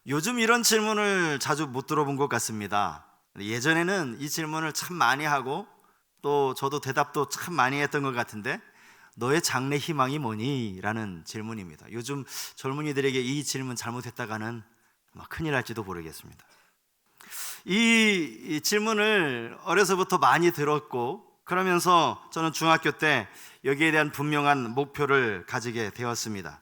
요즘 이런 질문을 자주 못 들어본 것 같습니다. 예전에는 이 질문을 참 많이 하고 또 저도 대답도 참 많이 했던 것 같은데, 너의 장래 희망이 뭐니? 라는 질문입니다. 요즘 젊은이들에게 이 질문 잘못했다가는 큰일 날지도 모르겠습니다. 이 질문을 어려서부터 많이 들었고, 그러면서 저는 중학교 때 여기에 대한 분명한 목표를 가지게 되었습니다.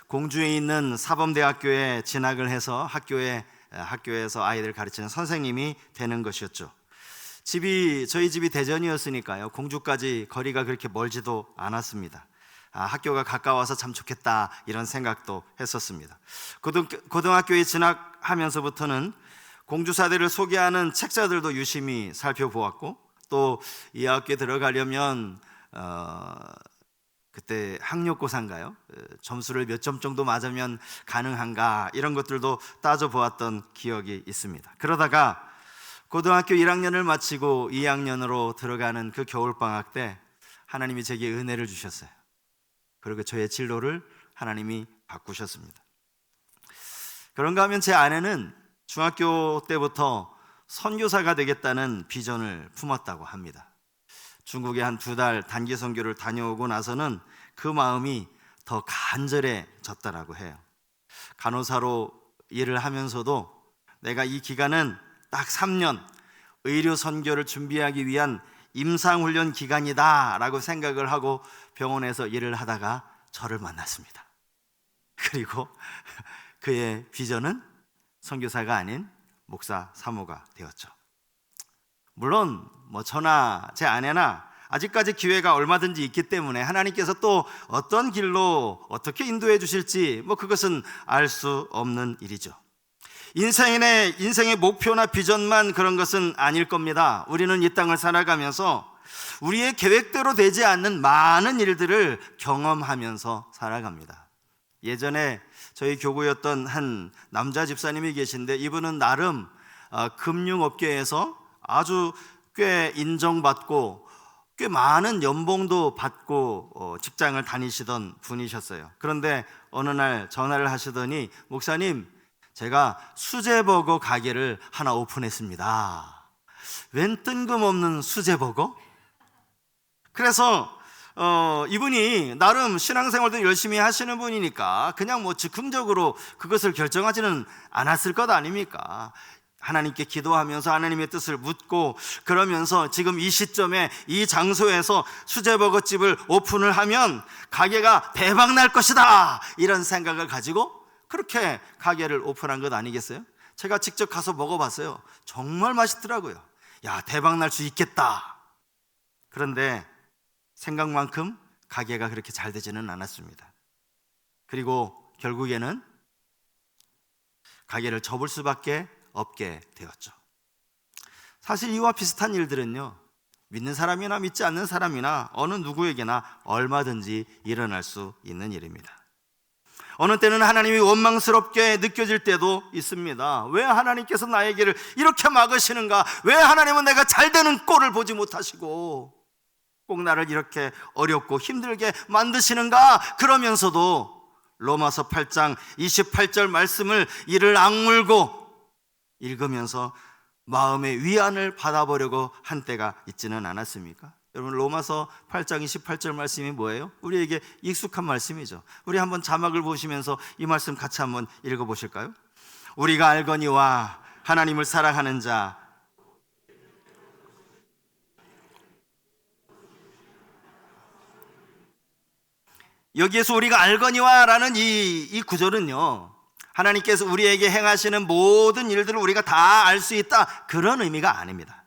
공주에 있는 사범대학교에 진학을 해서 학교에서 아이들 가르치는 선생님이 되는 것이었죠. 저희 집이 대전이었으니까요, 공주까지 거리가 그렇게 멀지도 않았습니다. 학교가 가까워서 참 좋겠다, 이런 생각도 했었습니다. 고등학교에 진학하면서부터는 공주사대를 소개하는 책자들도 유심히 살펴보았고, 또 이 학교에 들어가려면 그때 학력고사인가요? 점수를 몇 점 정도 맞으면 가능한가, 이런 것들도 따져보았던 기억이 있습니다. 그러다가 고등학교 1학년을 마치고 2학년으로 들어가는 그 겨울방학 때 하나님이 제게 은혜를 주셨어요. 그리고 저의 진로를 하나님이 바꾸셨습니다. 그런가 하면 제 아내는 중학교 때부터 선교사가 되겠다는 비전을 품었다고 합니다. 중국에 한 2달 단기 선교를 다녀오고 나서는 그 마음이 더 간절해졌다라고 해요. 간호사로 일을 하면서도 내가 이 기간은 딱 3년 의료 선교를 준비하기 위한 임상훈련 기간이다 라고 생각을 하고 병원에서 일을 하다가 저를 만났습니다. 그리고 그의 비전은 선교사가 아닌 목사 사모가 되었죠. 물론 저나 제 아내나 아직까지 기회가 얼마든지 있기 때문에 하나님께서 또 어떤 길로 어떻게 인도해 주실지 그것은 알 수 없는 일이죠. 인생의 목표나 비전만 그런 것은 아닐 겁니다. 우리는 이 땅을 살아가면서 우리의 계획대로 되지 않는 많은 일들을 경험하면서 살아갑니다. 예전에 저희 교구였던 한 남자 집사님이 계신데, 이분은 나름 금융업계에서 아주 꽤 인정받고 꽤 많은 연봉도 받고 직장을 다니시던 분이셨어요. 그런데 어느 날 전화를 하시더니, 목사님, 제가 수제버거 가게를 하나 오픈했습니다. 웬 뜬금없는 수제버거? 그래서 이분이 나름 신앙생활도 열심히 하시는 분이니까 그냥 즉흥적으로 그것을 결정하지는 않았을 것 아닙니까? 하나님께 기도하면서 하나님의 뜻을 묻고, 그러면서 지금 이 시점에 이 장소에서 수제버거집을 오픈을 하면 가게가 대박 날 것이다, 이런 생각을 가지고 그렇게 가게를 오픈한 것 아니겠어요? 제가 직접 가서 먹어봤어요. 정말 맛있더라고요. 야, 대박 날 수 있겠다. 그런데 생각만큼 가게가 그렇게 잘 되지는 않았습니다. 그리고 결국에는 가게를 접을 수밖에 없게 되었죠. 사실 이와 비슷한 일들은요, 믿는 사람이나 믿지 않는 사람이나 어느 누구에게나 얼마든지 일어날 수 있는 일입니다. 어느 때는 하나님이 원망스럽게 느껴질 때도 있습니다. 왜 하나님께서 나의 길을 이렇게 막으시는가? 왜 하나님은 내가 잘 되는 꼴을 보지 못하시고 꼭 나를 이렇게 어렵고 힘들게 만드시는가? 그러면서도 로마서 8장 28절 말씀을 이를 악물고 읽으면서 마음의 위안을 받아보려고 한 때가 있지는 않았습니까? 여러분, 로마서 8장 28절 말씀이 뭐예요? 우리에게 익숙한 말씀이죠. 우리 한번 자막을 보시면서 이 말씀 같이 한번 읽어보실까요? 우리가 알거니와 하나님을 사랑하는 자, 여기에서 우리가 알거니와 라는 이 구절은요, 하나님께서 우리에게 행하시는 모든 일들을 우리가 다 알 수 있다, 그런 의미가 아닙니다.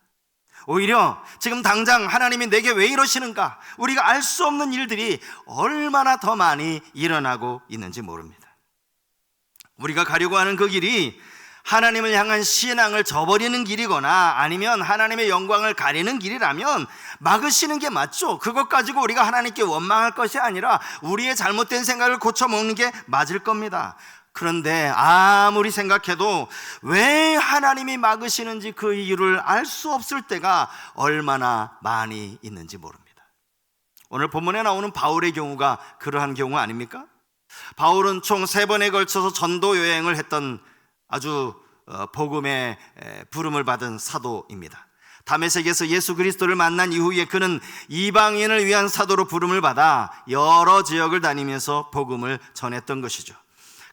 오히려 지금 당장 하나님이 내게 왜 이러시는가, 우리가 알 수 없는 일들이 얼마나 더 많이 일어나고 있는지 모릅니다. 우리가 가려고 하는 그 길이 하나님을 향한 신앙을 저버리는 길이거나 아니면 하나님의 영광을 가리는 길이라면 막으시는 게 맞죠. 그것 가지고 우리가 하나님께 원망할 것이 아니라 우리의 잘못된 생각을 고쳐먹는 게 맞을 겁니다. 그런데 아무리 생각해도 왜 하나님이 막으시는지 그 이유를 알 수 없을 때가 얼마나 많이 있는지 모릅니다. 오늘 본문에 나오는 바울의 경우가 그러한 경우 아닙니까? 바울은 총 3번에 걸쳐서 전도 여행을 했던 아주 복음의 부름을 받은 사도입니다. 다메섹에서 예수 그리스도를 만난 이후에 그는 이방인을 위한 사도로 부름을 받아 여러 지역을 다니면서 복음을 전했던 것이죠.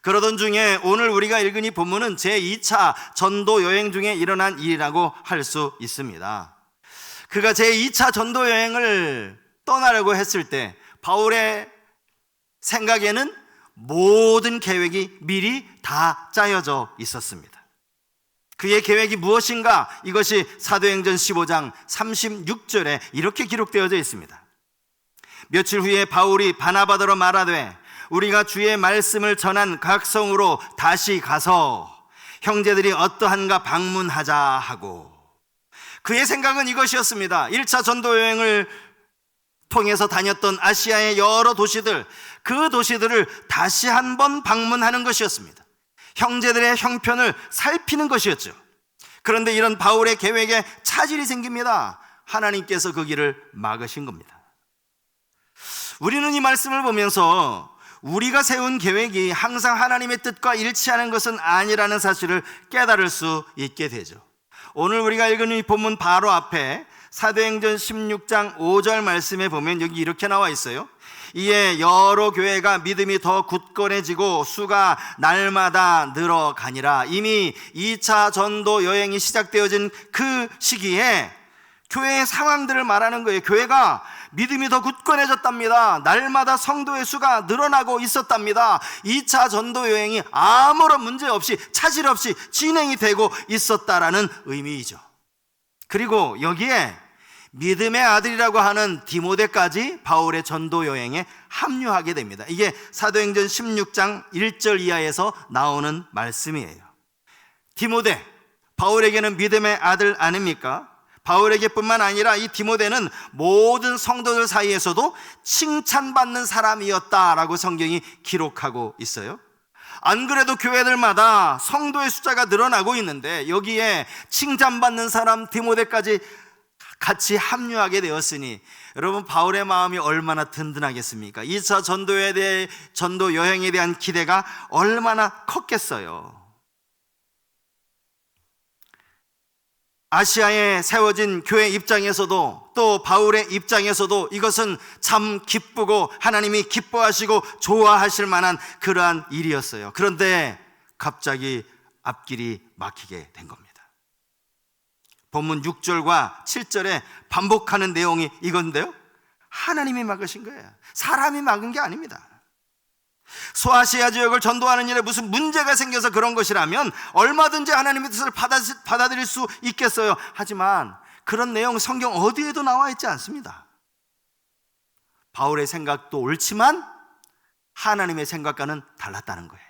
그러던 중에 오늘 우리가 읽은 이 본문은 제2차 전도 여행 중에 일어난 일이라고 할 수 있습니다. 그가 제2차 전도 여행을 떠나려고 했을 때 바울의 생각에는 모든 계획이 미리 다 짜여져 있었습니다. 그의 계획이 무엇인가? 이것이 사도행전 15장 36절에 이렇게 기록되어져 있습니다. 며칠 후에 바울이 바나바더러 말하되 우리가 주의 말씀을 전한 각 성으로 다시 가서 형제들이 어떠한가 방문하자 하고, 그의 생각은 이것이었습니다. 1차 전도 여행을 통해서 다녔던 아시아의 여러 도시들, 그 도시들을 다시 한번 방문하는 것이었습니다. 형제들의 형편을 살피는 것이었죠. 그런데 이런 바울의 계획에 차질이 생깁니다. 하나님께서 그 길을 막으신 겁니다. 우리는 이 말씀을 보면서 우리가 세운 계획이 항상 하나님의 뜻과 일치하는 것은 아니라는 사실을 깨달을 수 있게 되죠. 오늘 우리가 읽은 이 본문 바로 앞에 사도행전 16장 5절 말씀에 보면 여기 이렇게 나와 있어요. 이에 여러 교회가 믿음이 더 굳건해지고 수가 날마다 늘어가니라. 이미 2차 전도 여행이 시작되어진 그 시기에 교회의 상황들을 말하는 거예요. 교회가 믿음이 더 굳건해졌답니다. 날마다 성도의 수가 늘어나고 있었답니다. 2차 전도 여행이 아무런 문제 없이 차질 없이 진행이 되고 있었다라는 의미이죠. 그리고 여기에 믿음의 아들이라고 하는 디모데까지 바울의 전도 여행에 합류하게 됩니다. 이게 사도행전 16장 1절 이하에서 나오는 말씀이에요. 디모데, 바울에게는 믿음의 아들 아닙니까? 바울에게뿐만 아니라 이 디모데는 모든 성도들 사이에서도 칭찬받는 사람이었다라고 성경이 기록하고 있어요. 안 그래도 교회들마다 성도의 숫자가 늘어나고 있는데 여기에 칭찬받는 사람 디모데까지 같이 합류하게 되었으니 여러분, 바울의 마음이 얼마나 든든하겠습니까? 2차 전도 여행에 대한 기대가 얼마나 컸겠어요. 아시아에 세워진 교회 입장에서도 또 바울의 입장에서도 이것은 참 기쁘고 하나님이 기뻐하시고 좋아하실 만한 그러한 일이었어요. 그런데 갑자기 앞길이 막히게 된 겁니다. 본문 6절과 7절에 반복하는 내용이 이건데요, 하나님이 막으신 거예요. 사람이 막은 게 아닙니다. 소아시아 지역을 전도하는 일에 무슨 문제가 생겨서 그런 것이라면 얼마든지 하나님의 뜻을 받아들일 수 있겠어요. 하지만 그런 내용 성경 어디에도 나와 있지 않습니다. 바울의 생각도 옳지만 하나님의 생각과는 달랐다는 거예요.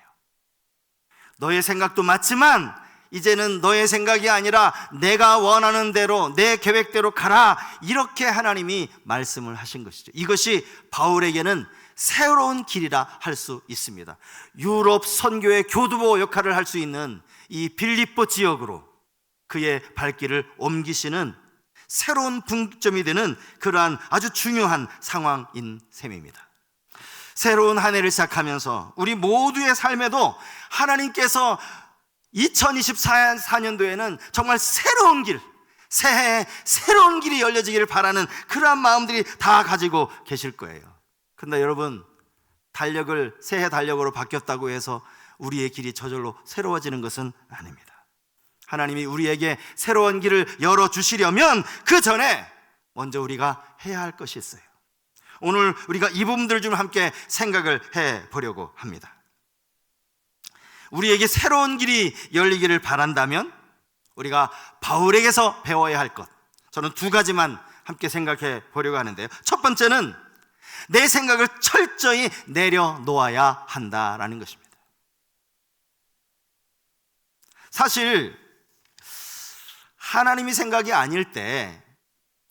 너의 생각도 맞지만 이제는 너의 생각이 아니라 내가 원하는 대로 내 계획대로 가라, 이렇게 하나님이 말씀을 하신 것이죠. 이것이 바울에게는 새로운 길이라 할 수 있습니다. 유럽 선교의 교두보 역할을 할 수 있는 이 빌립보 지역으로 그의 발길을 옮기시는 새로운 분기점이 되는 그러한 아주 중요한 상황인 셈입니다. 새로운 한 해를 시작하면서 우리 모두의 삶에도 하나님께서 2024년도에는 정말 새로운 길, 새해에 새로운 길이 열려지기를 바라는 그러한 마음들이 다 가지고 계실 거예요. 근데 여러분, 새해 달력으로 바뀌었다고 해서 우리의 길이 저절로 새로워지는 것은 아닙니다. 하나님이 우리에게 새로운 길을 열어주시려면 그 전에 먼저 우리가 해야 할 것이 있어요. 오늘 우리가 이 부분들 좀 함께 생각을 해보려고 합니다. 우리에게 새로운 길이 열리기를 바란다면 우리가 바울에게서 배워야 할 것, 저는 두 가지만 함께 생각해 보려고 하는데요. 첫 번째는 내 생각을 철저히 내려놓아야 한다라는 것입니다. 사실 하나님이 생각이 아닐 때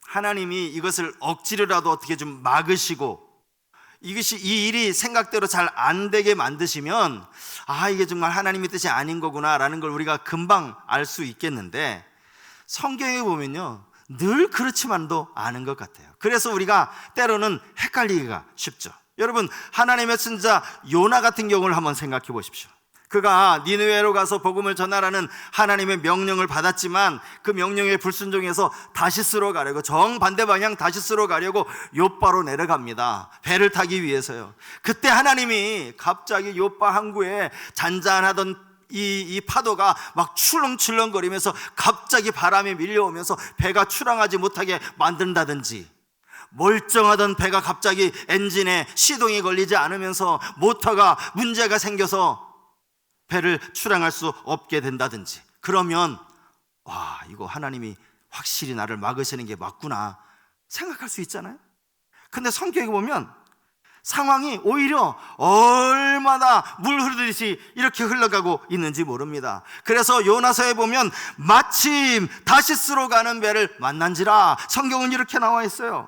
하나님이 이것을 억지로라도 어떻게 좀 막으시고 이 일이 생각대로 잘 안 되게 만드시면 이게 정말 하나님의 뜻이 아닌 거구나라는 걸 우리가 금방 알 수 있겠는데, 성경에 보면요 늘 그렇지만도 않은 것 같아요. 그래서 우리가 때로는 헷갈리기가 쉽죠. 여러분, 하나님의 선지자 요나 같은 경우를 한번 생각해 보십시오. 그가 니느웨로 가서 복음을 전하라는 하나님의 명령을 받았지만 그 명령에 불순종해서 다시스로 가려고, 정반대 방향 다시스로 가려고 요빠로 내려갑니다. 배를 타기 위해서요. 그때 하나님이 갑자기 요빠 항구에 잔잔하던 이 파도가 막 출렁출렁거리면서 갑자기 바람이 밀려오면서 배가 출항하지 못하게 만든다든지, 멀쩡하던 배가 갑자기 엔진에 시동이 걸리지 않으면서 모터가 문제가 생겨서 배를 출항할 수 없게 된다든지, 그러면 와, 이거 하나님이 확실히 나를 막으시는 게 맞구나 생각할 수 있잖아요. 근데 성경에 보면 상황이 오히려 얼마나 물 흐르듯이 이렇게 흘러가고 있는지 모릅니다. 그래서 요나서에 보면 마침 다시스로 가는 배를 만난지라, 성경은 이렇게 나와 있어요.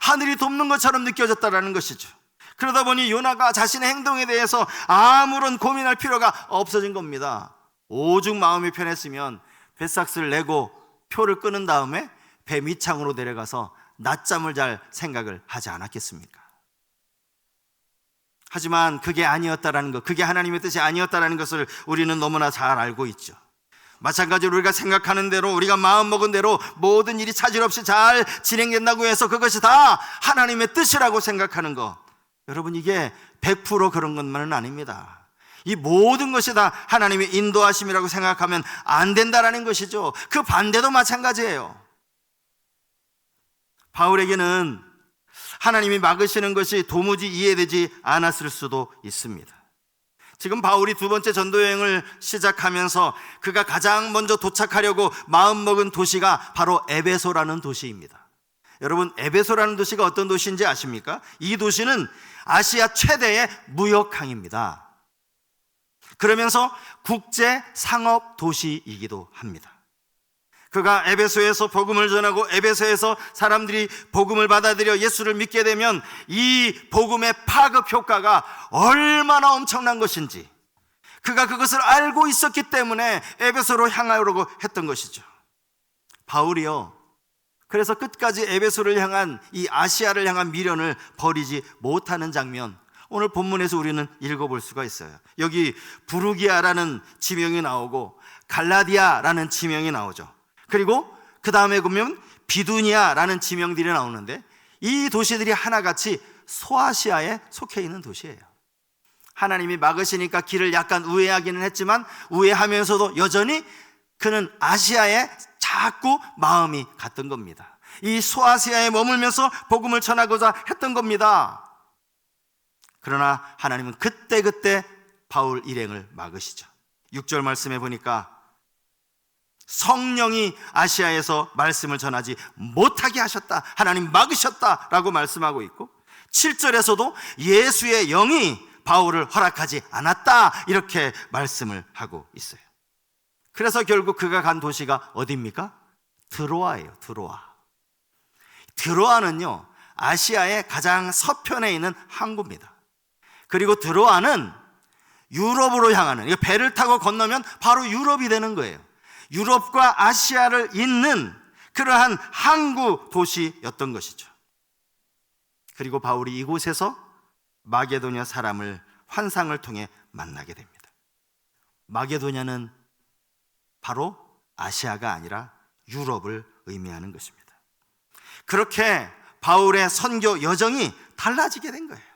하늘이 돕는 것처럼 느껴졌다라는 것이죠. 그러다 보니 요나가 자신의 행동에 대해서 아무런 고민할 필요가 없어진 겁니다. 오죽 마음이 편했으면 뱃삭스를 내고 표를 끊은 다음에 배 밑창으로 내려가서 낮잠을 잘 생각을 하지 않았겠습니까? 하지만 그게 아니었다라는 것, 그게 하나님의 뜻이 아니었다라는 것을 우리는 너무나 잘 알고 있죠. 마찬가지로 우리가 생각하는 대로, 우리가 마음먹은 대로 모든 일이 차질 없이 잘 진행된다고 해서 그것이 다 하나님의 뜻이라고 생각하는 것, 여러분, 이게 100% 그런 것만은 아닙니다. 이 모든 것이 다 하나님의 인도하심이라고 생각하면 안 된다라는 것이죠. 그 반대도 마찬가지예요. 바울에게는 하나님이 막으시는 것이 도무지 이해되지 않았을 수도 있습니다. 지금 바울이 두 번째 전도여행을 시작하면서 그가 가장 먼저 도착하려고 마음먹은 도시가 바로 에베소라는 도시입니다. 여러분, 에베소라는 도시가 어떤 도시인지 아십니까? 이 도시는 아시아 최대의 무역항입니다. 그러면서 국제 상업 도시이기도 합니다. 그가 에베소에서 복음을 전하고 에베소에서 사람들이 복음을 받아들여 예수를 믿게 되면 이 복음의 파급 효과가 얼마나 엄청난 것인지 그가 그것을 알고 있었기 때문에 에베소로 향하려고 했던 것이죠. 바울이요, 그래서 끝까지 에베소를 향한, 이 아시아를 향한 미련을 버리지 못하는 장면, 오늘 본문에서 우리는 읽어볼 수가 있어요. 여기 부르기아라는 지명이 나오고 갈라디아라는 지명이 나오죠. 그리고 그 다음에 보면 비두니아라는 지명들이 나오는데, 이 도시들이 하나같이 소아시아에 속해 있는 도시예요. 하나님이 막으시니까 길을 약간 우회하기는 했지만, 우회하면서도 여전히 그는 아시아에 자꾸 마음이 갔던 겁니다. 이 소아시아에 머물면서 복음을 전하고자 했던 겁니다. 그러나 하나님은 그때그때 바울 일행을 막으시죠. 6절 말씀해 보니까 성령이 아시아에서 말씀을 전하지 못하게 하셨다, 하나님 막으셨다라고 말씀하고 있고, 7절에서도 예수의 영이 바울을 허락하지 않았다, 이렇게 말씀을 하고 있어요. 그래서 결국 그가 간 도시가 어디입니까? 드로아예요. 드로아는요, 아시아의 가장 서편에 있는 항구입니다. 그리고 드로아는 유럽으로 향하는, 배를 타고 건너면 바로 유럽이 되는 거예요. 유럽과 아시아를 잇는 그러한 항구 도시였던 것이죠. 그리고 바울이 이곳에서 마게도냐 사람을 환상을 통해 만나게 됩니다. 마게도냐는 바로 아시아가 아니라 유럽을 의미하는 것입니다. 그렇게 바울의 선교 여정이 달라지게 된 거예요.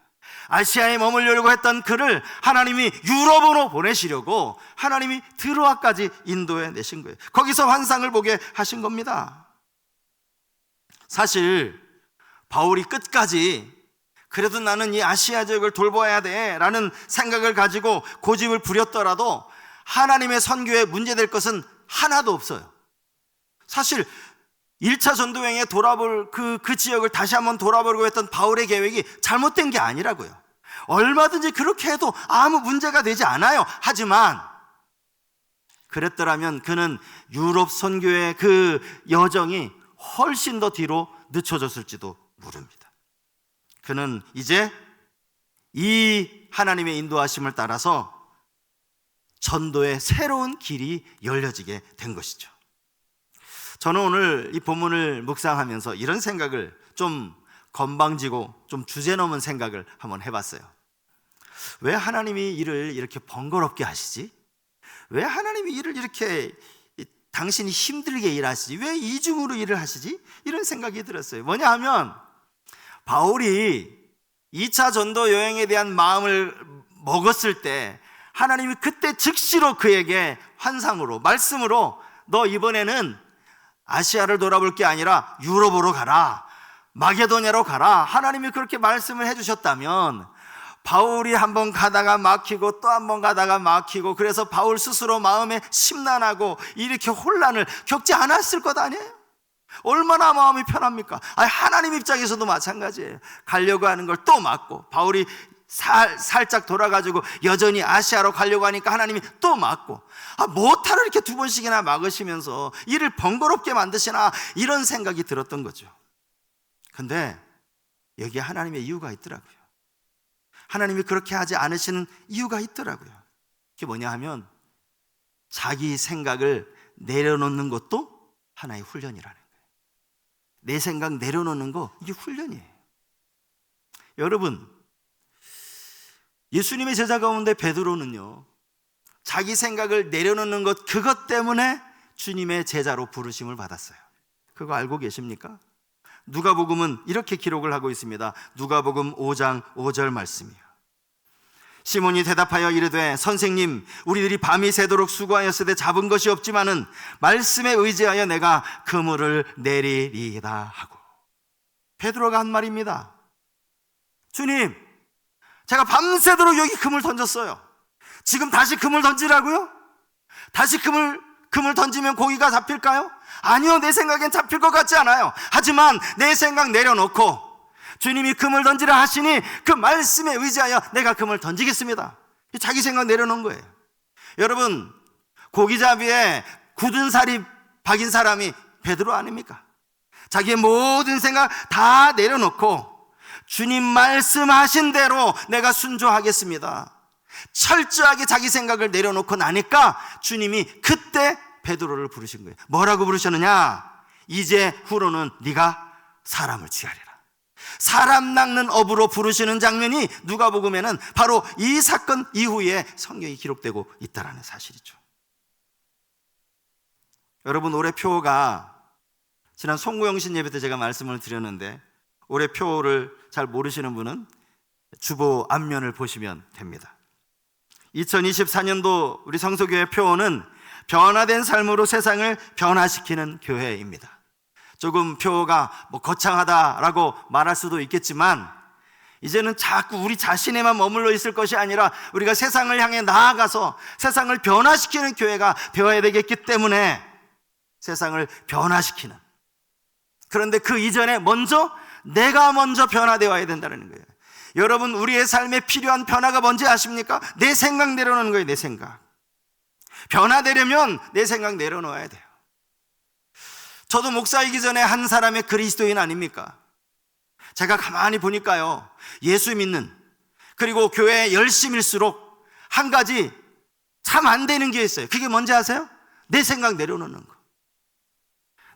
아시아에 머물려고 했던 그를 하나님이 유럽으로 보내시려고 하나님이 드로아까지 인도해 내신 거예요. 거기서 환상을 보게 하신 겁니다. 사실 바울이 끝까지 그래도 나는 이 아시아 지역을 돌봐야 돼 라는 생각을 가지고 고집을 부렸더라도 하나님의 선교에 문제될 것은 하나도 없어요. 사실 1차 전도여행에 돌아볼 그 지역을 다시 한번 돌아보려고 했던 바울의 계획이 잘못된 게 아니라고요. 얼마든지 그렇게 해도 아무 문제가 되지 않아요. 하지만 그랬더라면 그는 유럽 선교의 그 여정이 훨씬 더 뒤로 늦춰졌을지도 모릅니다. 그는 이제 이 하나님의 인도하심을 따라서 전도의 새로운 길이 열려지게 된 것이죠. 저는 오늘 이 본문을 묵상하면서 이런 생각을 좀 건방지고 좀 주제 넘은 생각을 한번 해봤어요. 왜 하나님이 일을 이렇게 번거롭게 하시지? 왜 하나님이 일을 이렇게 당신이 힘들게 일하시지? 왜 이중으로 일을 하시지? 이런 생각이 들었어요. 뭐냐 하면 바울이 2차 전도 여행에 대한 마음을 먹었을 때 하나님이 그때 즉시로 그에게 환상으로, 말씀으로 너 이번에는 아시아를 돌아볼 게 아니라 유럽으로 가라, 마게도냐로 가라, 하나님이 그렇게 말씀을 해주셨다면 바울이 한번 가다가 막히고 또 한번 가다가 막히고, 그래서 바울 스스로 마음에 심란하고 이렇게 혼란을 겪지 않았을 것 아니에요? 얼마나 마음이 편합니까? 하나님 입장에서도 마찬가지예요. 가려고 하는 걸 또 막고, 바울이 살짝 돌아가지고 여전히 아시아로 가려고 하니까 하나님이 또 막고, 뭐하러 이렇게 두 번씩이나 막으시면서 일을 번거롭게 만드시나, 이런 생각이 들었던 거죠. 근데 여기에 하나님의 이유가 있더라고요. 하나님이 그렇게 하지 않으시는 이유가 있더라고요. 그게 뭐냐 하면 자기 생각을 내려놓는 것도 하나의 훈련이라는 거예요. 내 생각 내려놓는 거, 이게 훈련이에요. 여러분, 예수님의 제자 가운데 베드로는요, 자기 생각을 내려놓는 것, 그것 때문에 주님의 제자로 부르심을 받았어요. 그거 알고 계십니까? 누가복음은 이렇게 기록을 하고 있습니다. 누가복음 5장 5절 말씀이요. 시몬이 대답하여 이르되 선생님, 우리들이 밤이 새도록 수고하였으되 잡은 것이 없지만은 말씀에 의지하여 내가 그물을 내리리이다 하고. 베드로가 한 말입니다. 주님, 제가 밤새도록 여기 그물 던졌어요. 지금 다시 그물 던지라고요? 다시 그물 던지면 고기가 잡힐까요? 아니요, 내 생각엔 잡힐 것 같지 않아요. 하지만 내 생각 내려놓고 주님이 그물 던지라 하시니 그 말씀에 의지하여 내가 그물 던지겠습니다. 자기 생각 내려놓은 거예요. 여러분, 고기잡이에 굳은 살이 박인 사람이 베드로 아닙니까? 자기의 모든 생각 다 내려놓고 주님 말씀하신 대로 내가 순종하겠습니다, 철저하게 자기 생각을 내려놓고 나니까 주님이 그때 베드로를 부르신 거예요. 뭐라고 부르셨느냐? 이제 후로는 네가 사람을 취하리라. 사람 낚는 업으로 부르시는 장면이 누가복음에는 바로 이 사건 이후에 성경이 기록되고 있다는 사실이죠. 여러분, 올해 표가, 지난 송구영신 예배 때 제가 말씀을 드렸는데, 올해 표를 잘 모르시는 분은 주보 앞면을 보시면 됩니다. 2024년도 우리 성서교회 표어는 변화된 삶으로 세상을 변화시키는 교회입니다. 조금 표어가 거창하다라고 말할 수도 있겠지만, 이제는 자꾸 우리 자신에만 머물러 있을 것이 아니라 우리가 세상을 향해 나아가서 세상을 변화시키는 교회가 되어야 되겠기 때문에 세상을 변화시키는, 그런데 그 이전에 내가 먼저 변화되어야 된다는 거예요. 여러분, 우리의 삶에 필요한 변화가 뭔지 아십니까? 내 생각 내려놓는 거예요. 내 생각. 변화되려면 내 생각 내려놓아야 돼요. 저도 목사이기 전에 한 사람의 그리스도인 아닙니까? 제가 가만히 보니까요, 예수 믿는, 그리고 교회에 열심일수록 한 가지 참 안 되는 게 있어요. 그게 뭔지 아세요? 내 생각 내려놓는 거.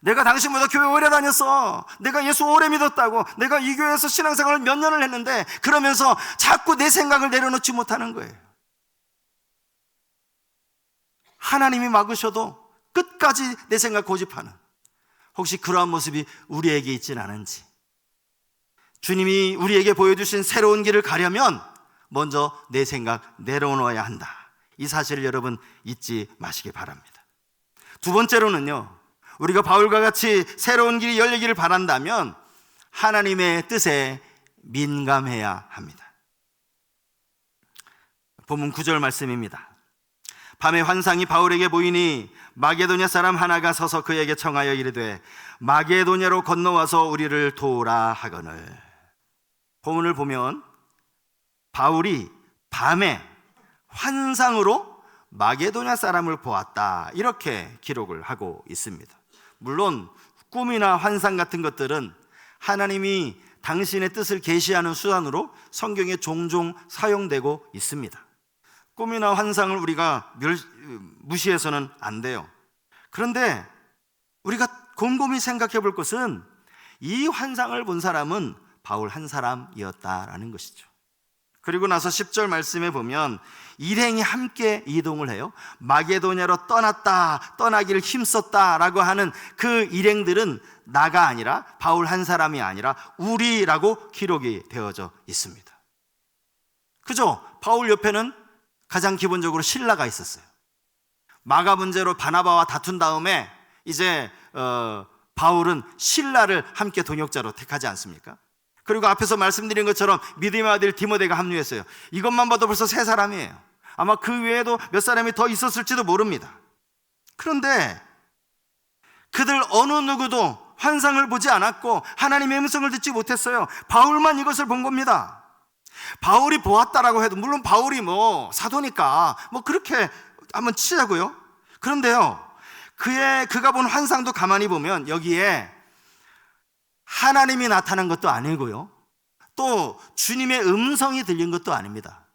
내가 당신보다 교회 오래 다녔어, 내가 예수 오래 믿었다고, 내가 이 교회에서 신앙생활을 몇 년을 했는데, 그러면서 자꾸 내 생각을 내려놓지 못하는 거예요. 하나님이 막으셔도 끝까지 내 생각 고집하는, 혹시 그러한 모습이 우리에게 있진 않은지, 주님이 우리에게 보여주신 새로운 길을 가려면 먼저 내 생각 내려놓아야 한다, 이 사실을 여러분 잊지 마시기 바랍니다. 두 번째로는요, 우리가 바울과 같이 새로운 길이 열리기를 바란다면 하나님의 뜻에 민감해야 합니다. 본문 9절 말씀입니다. 밤에 환상이 바울에게 보이니 마게도냐 사람 하나가 서서 그에게 청하여 이르되 마게도냐로 건너와서 우리를 도우라 하거늘. 본문을 보면 바울이 밤에 환상으로 마게도냐 사람을 보았다, 이렇게 기록을 하고 있습니다. 물론 꿈이나 환상 같은 것들은 하나님이 당신의 뜻을 계시하는 수단으로 성경에 종종 사용되고 있습니다. 꿈이나 환상을 우리가 무시해서는 안 돼요. 그런데 우리가 곰곰이 생각해 볼 것은 이 환상을 본 사람은 바울 한 사람이었다라는 것이죠. 그리고 나서 10절 말씀에 보면 일행이 함께 이동을 해요. 마게도냐로 떠나기를 힘썼다라고 하는 그 일행들은 나가 아니라, 바울 한 사람이 아니라 우리라고 기록이 되어져 있습니다. 그죠? 바울 옆에는 가장 기본적으로 실라가 있었어요. 마가 문제로 바나바와 다툰 다음에 이제 바울은 실라를 함께 동역자로 택하지 않습니까? 그리고 앞에서 말씀드린 것처럼 믿음의 아들 디모데가 합류했어요. 이것만 봐도 벌써 3사람이에요. 아마 그 외에도 몇 사람이 더 있었을지도 모릅니다. 그런데 그들 어느 누구도 환상을 보지 않았고 하나님의 음성을 듣지 못했어요. 바울만 이것을 본 겁니다. 바울이 보았다라고 해도, 물론 바울이 사도니까 그렇게 한번 치자고요. 그런데요, 그가 본 환상도 가만히 보면 여기에 하나님이 나타난 것도 아니고요, 또 주님의 음성이 들린 것도 아닙니다.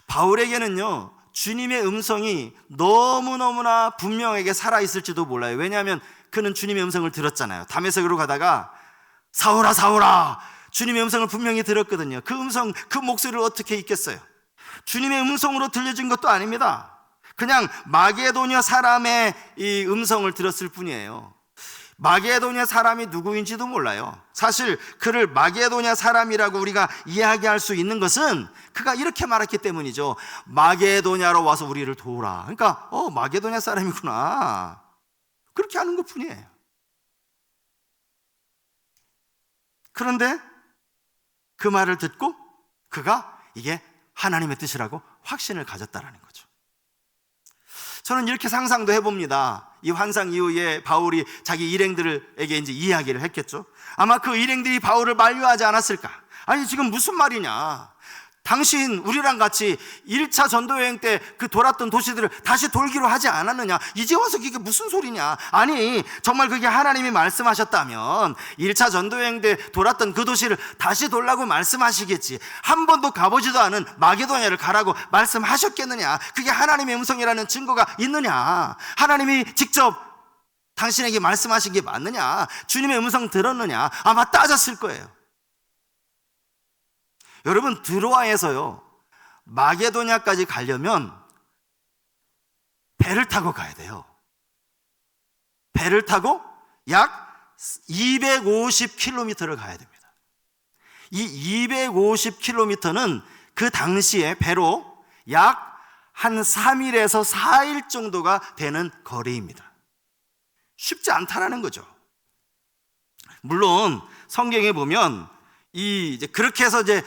바울에게는요, 주님의 음성이 너무너무나 분명하게 살아있을지도 몰라요. 왜냐하면 그는 주님의 음성을 들었잖아요. 다메섹으로 가다가 사울아 사울아, 주님의 음성을 분명히 들었거든요. 그 음성, 그 목소리를 어떻게 잊겠어요? 주님의 음성으로 들려진 것도 아닙니다. 그냥 마게도냐 사람의 이 음성을 들었을 뿐이에요. 마게도냐 사람이 누구인지도 몰라요. 사실 그를 마게도냐 사람이라고 우리가 이야기할 수 있는 것은 그가 이렇게 말했기 때문이죠. 마게도냐로 와서 우리를 도우라. 그러니까 마게도냐 사람이구나, 그렇게 하는 것 뿐이에요. 그런데 그 말을 듣고 그가 이게 하나님의 뜻이라고 확신을 가졌다라는 거죠. 저는 이렇게 상상도 해봅니다. 이 환상 이후에 바울이 자기 일행들에게 이제 이야기를 했겠죠. 아마 그 일행들이 바울을 만류하지 않았을까? 아니, 지금 무슨 말이냐? 당신 우리랑 같이 1차 전도여행 때 그 돌았던 도시들을 다시 돌기로 하지 않았느냐? 이제 와서 그게 무슨 소리냐? 아니, 정말 그게 하나님이 말씀하셨다면 1차 전도여행 때 돌았던 그 도시를 다시 돌라고 말씀하시겠지. 한 번도 가보지도 않은 마게도냐를 가라고 말씀하셨겠느냐? 그게 하나님의 음성이라는 증거가 있느냐? 하나님이 직접 당신에게 말씀하신 게 맞느냐? 주님의 음성 들었느냐? 아마 따졌을 거예요. 여러분, 드로아에서요, 마게도냐까지 가려면 배를 타고 가야 돼요. 배를 타고 약 250km를 가야 됩니다. 이 250km는 그 당시에 배로 약 한 3일에서 4일 정도가 되는 거리입니다. 쉽지 않다라는 거죠. 물론 성경에 보면 이제 그렇게 해서 이제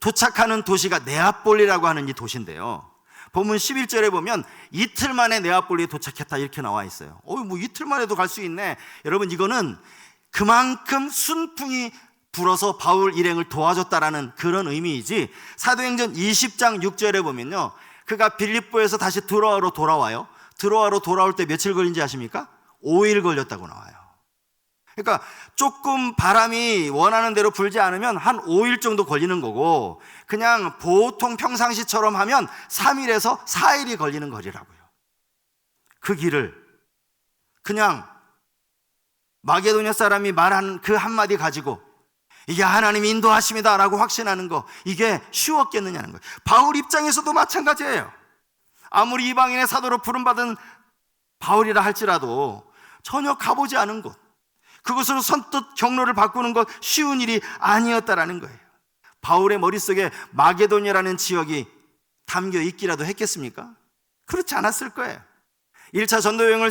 도착하는 도시가 네아폴리라고 하는 이 도시인데요, 본문 11절에 보면 이틀 만에 네아폴리에 도착했다 이렇게 나와 있어요. 이틀 만에도 갈 수 있네. 여러분, 이거는 그만큼 순풍이 불어서 바울 일행을 도와줬다라는 그런 의미이지, 사도행전 20장 6절에 보면요, 그가 빌립보에서 다시 드로아로 돌아와요. 드로아로 돌아올 때 며칠 걸린지 아십니까? 5일 걸렸다고 나와요. 그러니까 조금 바람이 원하는 대로 불지 않으면 한 5일 정도 걸리는 거고, 그냥 보통 평상시처럼 하면 3일에서 4일이 걸리는 거리라고요. 그 길을 그냥 마게도냐 사람이 말한 그 한마디 가지고 이게 하나님이 인도하심이다 라고 확신하는 거, 이게 쉬웠겠느냐는 거예요. 바울 입장에서도 마찬가지예요. 아무리 이방인의 사도로 부름받은 바울이라 할지라도 전혀 가보지 않은 곳, 그것으로 선뜻 경로를 바꾸는 것 쉬운 일이 아니었다라는 거예요. 바울의 머릿속에 마게도냐라는 지역이 담겨 있기라도 했겠습니까? 그렇지 않았을 거예요. 1차 전도여행을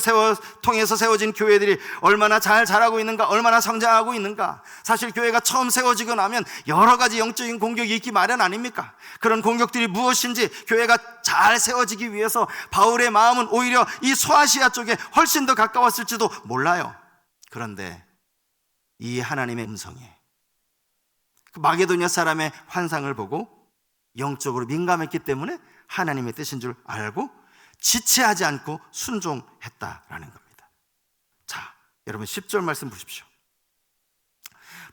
통해서 세워진 교회들이 얼마나 잘 자라고 있는가, 얼마나 성장하고 있는가. 사실 교회가 처음 세워지고 나면 여러 가지 영적인 공격이 있기 마련 아닙니까? 그런 공격들이 무엇인지 교회가 잘 세워지기 위해서 바울의 마음은 오히려 이 소아시아 쪽에 훨씬 더 가까웠을지도 몰라요. 그런데 이 하나님의 음성에 그 마게도냐 사람의 환상을 보고 영적으로 민감했기 때문에 하나님의 뜻인 줄 알고 지체하지 않고 순종했다라는 겁니다. 자, 여러분 10절 말씀 보십시오.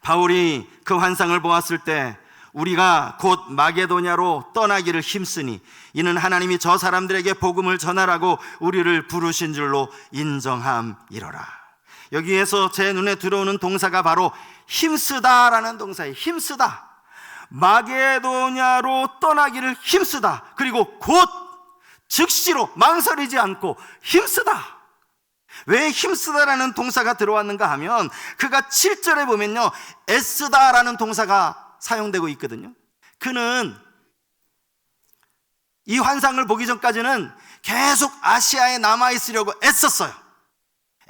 바울이 그 환상을 보았을 때 우리가 곧 마게도냐로 떠나기를 힘쓰니 이는 하나님이 저 사람들에게 복음을 전하라고 우리를 부르신 줄로 인정함이로라. 여기에서 제 눈에 들어오는 동사가 바로 힘쓰다라는 동사예요. 힘쓰다. 마게도냐로 떠나기를 힘쓰다. 그리고 곧 즉시로 망설이지 않고 힘쓰다. 왜 힘쓰다라는 동사가 들어왔는가 하면 그가 7절에 보면요, 애쓰다라는 동사가 사용되고 있거든요. 그는 이 환상을 보기 전까지는 계속 아시아에 남아있으려고 애썼어요.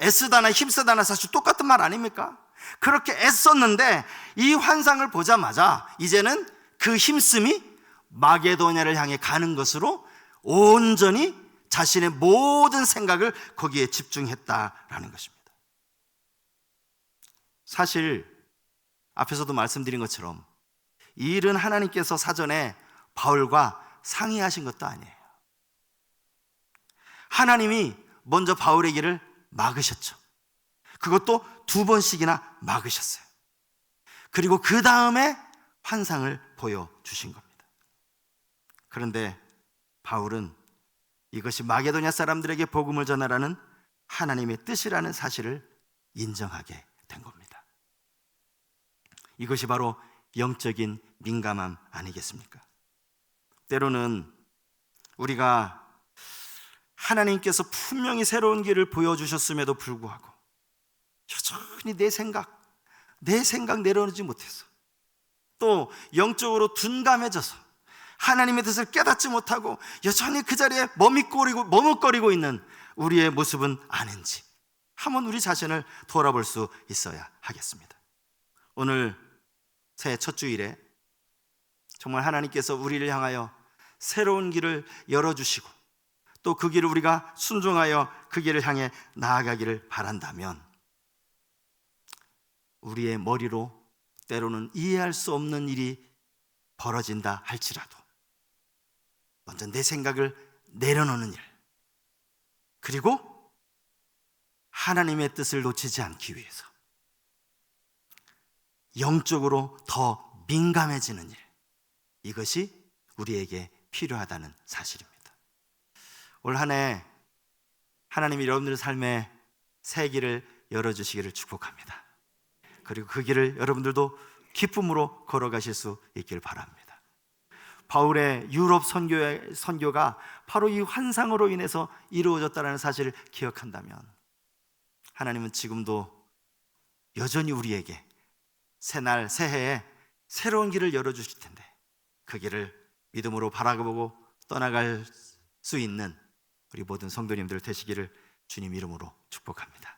애쓰다나 힘쓰다나 사실 똑같은 말 아닙니까? 그렇게 애썼는데 이 환상을 보자마자 이제는 그 힘씀이 마게도냐를 향해 가는 것으로 온전히 자신의 모든 생각을 거기에 집중했다라는 것입니다. 사실 앞에서도 말씀드린 것처럼 이 일은 하나님께서 사전에 바울과 상의하신 것도 아니에요. 하나님이 먼저 바울의 길을 막으셨죠. 그것도 2번씩이나 막으셨어요. 그리고 그 다음에 환상을 보여주신 겁니다. 그런데 바울은 이것이 마게도냐 사람들에게 복음을 전하라는 하나님의 뜻이라는 사실을 인정하게 된 겁니다. 이것이 바로 영적인 민감함 아니겠습니까? 때로는 우리가 하나님께서 분명히 새로운 길을 보여주셨음에도 불구하고 여전히 내 생각 내려놓지 못해서, 또 영적으로 둔감해져서 하나님의 뜻을 깨닫지 못하고 여전히 그 자리에 머뭇거리고 있는 우리의 모습은 아닌지 한번 우리 자신을 돌아볼 수 있어야 하겠습니다. 오늘 새해 첫 주일에 정말 하나님께서 우리를 향하여 새로운 길을 열어주시고 또 그 길을 우리가 순종하여 그 길을 향해 나아가기를 바란다면, 우리의 머리로 때로는 이해할 수 없는 일이 벌어진다 할지라도 먼저 내 생각을 내려놓는 일, 그리고 하나님의 뜻을 놓치지 않기 위해서 영적으로 더 민감해지는 일, 이것이 우리에게 필요하다는 사실입니다. 올 한 해 하나님이 여러분들의 삶에 새 길을 열어주시기를 축복합니다. 그리고 그 길을 여러분들도 기쁨으로 걸어가실 수 있길 바랍니다. 바울의 유럽 선교가 바로 이 환상으로 인해서 이루어졌다는 사실을 기억한다면, 하나님은 지금도 여전히 우리에게 새날 새해에 새로운 길을 열어주실 텐데 그 길을 믿음으로 바라보고 떠나갈 수 있는 우리 모든 성도님들 되시기를 주님 이름으로 축복합니다.